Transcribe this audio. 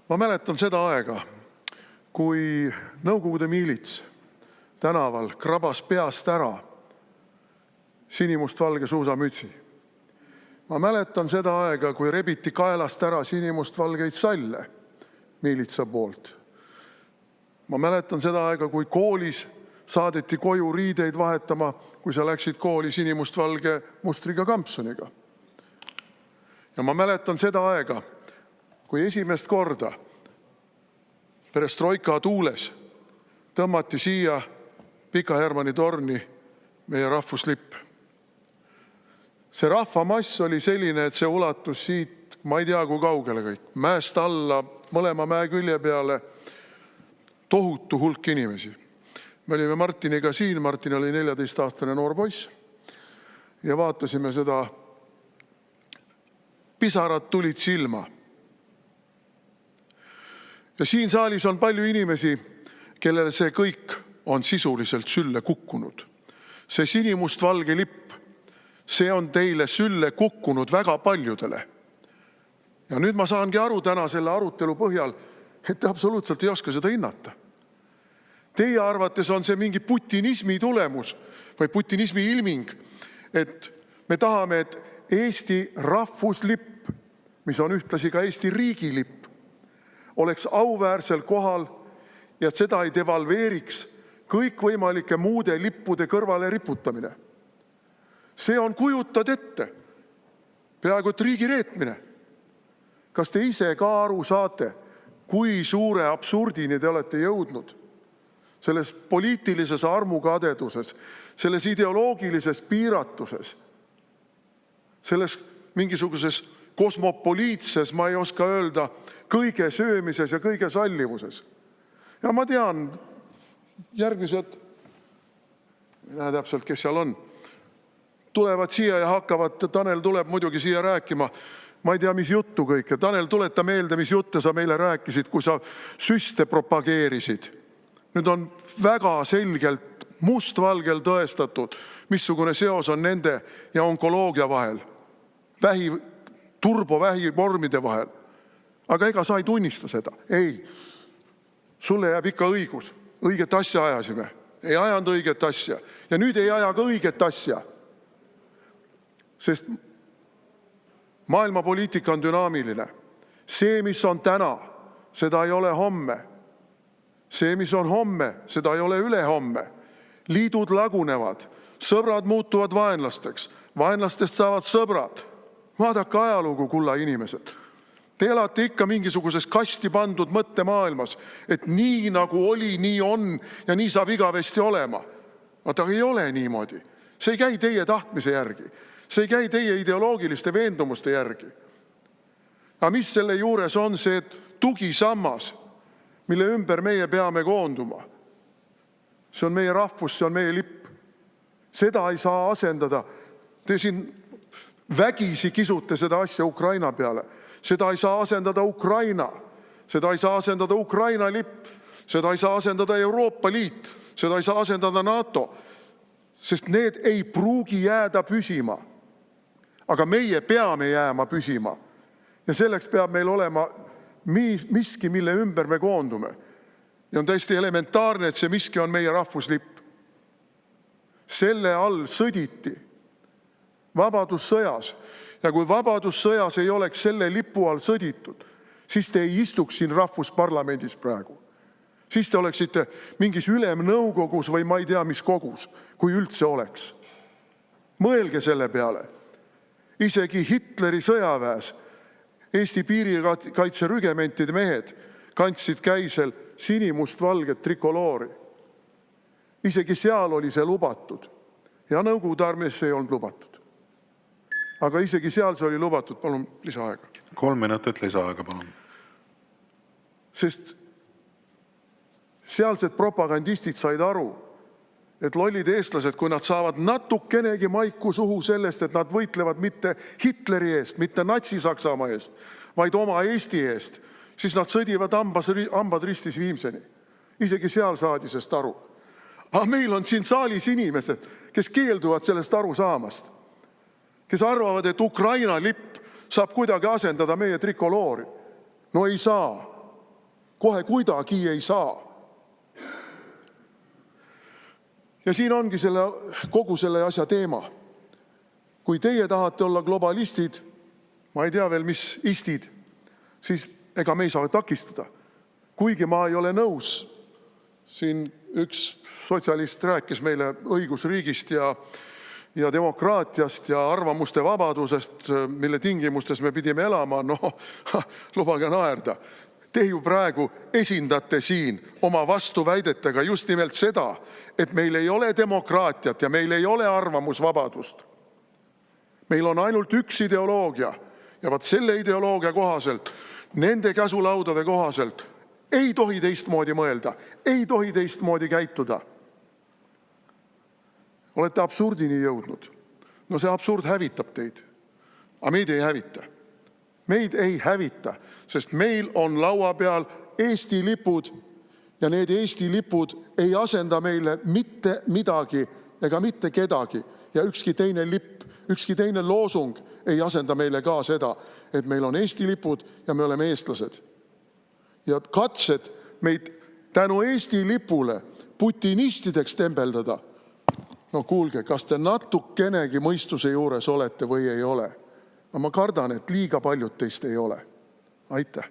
Ma mäletan seda aega, kui Nõukogude miilits tänaval krabas peast ära sinimustvalge suusamütsi. Ma mäletan seda aega, kui rebiti kaelast ära sinimustvalgeid salle miilitsa poolt. Ma mäletan seda aega, kui koolis saadeti koju riideid vahetama, kui sa läksid kooli sinimustvalge mustriga kampsuniga. Ja ma mäletan seda aega, kui esimest korda perestroika tuules tõmmati siia Pika Hermanni torni meie rahvuslipp. See rahvamass oli selline, et see ulatus siit, ma ei tea kui kaugele kõik, mäest alla, mõlema mäe külje peale, tohutu hulk inimesi. Me olime Martiniga siin, Martin oli 14-aastane noor poiss ja vaatasime seda. Pisarad tulid silma. Ja siin saalis on palju inimesi, kellele see kõik on sisuliselt sülle kukkunud. See sinimustvalge lipp, see on teile sülle kukkunud väga paljudele. Ja nüüd ma saangi aru täna selle arutelu põhjal, et te absoluutselt ei oska seda hinnata. Teie arvates on see mingi putinismi tulemus või putinismi ilming, et me tahame, et Eesti rahvuslipp, mis on ühtlasi ka Eesti riigilipp, oleks auväärsel kohal ja seda ei devalveeriks kõikvõimalike muude lippude kõrvale riputamine. See on, kujutad ette, peaaegu et riigi reetmine. Kas te ise ka aru saate, kui suure absurdini te olete jõudnud? Selles poliitilises armukadeduses, selles ideoloogilises piiratuses, selles mingisuguses kosmopoliitses, ma ei oska öelda, kõige söömises ja kõige sallivuses. Ja ma tean, järgmised, ei näe täpselt, kes seal on, tulevad siia ja hakkavad, Tanel tuleb muidugi siia rääkima, ma ei tea, mis juttu kõike. Tanel, tuleta meelde, mis jutte sa meile rääkisid, kui sa süste propageerisid. Nüüd on väga selgelt mustvalgel tõestatud, missugune seos on nende ja onkoloogia vahel, turbovähi vormide vahel. Aga ega sa ei tunnista seda. Ei, sulle jääb ikka õigus. Õiget asja ajasime. Ei ajanud õiget asja. Ja nüüd ei aja ka õiget asja. Sest maailmapoliitika on dünaamiline. See, mis on täna, seda ei ole homme. See, mis on homme, seda ei ole ülehomme. Liidud lagunevad, sõbrad muutuvad vaenlasteks, vaenlastest saavad sõbrad. Vaadake ajalugu, kulla inimesed. Te elate ikka mingisuguses kasti pandud mõttemaailmas, et nii nagu oli, nii on ja nii saab igavesti olema. Aga ei ole niimoodi. See ei käi teie tahtmise järgi. See ei käi teie ideoloogiliste veendumuste järgi. Aga mis selle juures on see tugisammas, mille ümber meie peame koonduma? See on meie rahvus, see on meie lipp. Seda ei saa asendada. Te siin vägisi kisute seda asja Ukraina peale. Seda ei saa asendada Ukraina. Seda ei saa asendada Ukraina lipp. Seda ei saa asendada Euroopa Liit. Seda ei saa asendada NATO. Sest need ei pruugi jääda püsima. Aga meie peame jääma püsima. Ja selleks peab meil olema miski, mille ümber me koondume. Ja on täiesti elementaarne, et see miski on meie rahvuslipp. Selle all sõditi vabadussõjas. Ja kui vabadussõjas ei oleks selle lipu all sõditud, siis te ei istuks siin rahvusparlamendis praegu. Siis te oleksite mingis ülemnõukogus või ma ei tea mis kogus, kui üldse oleks. Mõelge selle peale. Isegi Hitleri sõjaväes Eesti piirikaitserügementide mehed kandsid käisel sinimustvalget trikoloori. Isegi seal oli see lubatud. Ja Nõukogude armees see ei olnud lubatud. Aga isegi seal see oli lubatud. Palun lisaaega. 3 minutit lisaaega, palun. Sest sealsed propagandistid said aru, et lollid eestlased, kui nad saavad natukenegi maiku suhu sellest, et nad võitlevad mitte Hitleri eest, mitte Natsi-Saksamaa eest, vaid oma Eesti eest, siis nad sõdivad hambad ristis viimseni. Isegi seal saadi sest aru. Aga meil on siin saalis inimesed, kes keelduvad sellest aru saamast, kes arvavad, et Ukraina lipp saab kuidagi asendada meie trikoloori. No ei saa. Kohe kuidagi ei saa. Ja siin ongi kogu selle asja teema. Kui teie tahate olla globalistid, ma ei tea veel, mis istid, siis ega me ei saa takistada. Kuigi ma ei ole nõus. Siin üks sotsialist rääkis meile õigusriigist ja demokraatiast ja arvamuste vabadusest, mille tingimustes me pidime elama. Lubage naerda. Te ju praegu esindate siin oma vastuväidetega just nimelt seda, et meil ei ole demokraatiat ja meil ei ole arvamusvabadust. Meil on ainult üks ideoloogia ja vaat selle ideoloogia kohaselt, nende käsulaudade kohaselt ei tohi teistmoodi mõelda, ei tohi teistmoodi käituda. Olete absurdini jõudnud. No see absurd hävitab teid. Aga meid ei hävita. Meid ei hävita, sest meil on laua peal Eesti lipud ja need Eesti lipud ei asenda meile mitte midagi ega mitte kedagi. Ja ükski teine lipp, ükski teine loosung ei asenda meile ka seda, et meil on Eesti lipud ja me oleme eestlased. Ja katsed meid tänu Eesti lipule putinistideks tembeldada. No kuulge, kas te natukenegi mõistuse juures olete või ei ole? Ma kardan, et liiga paljud teist ei ole. Aitäh!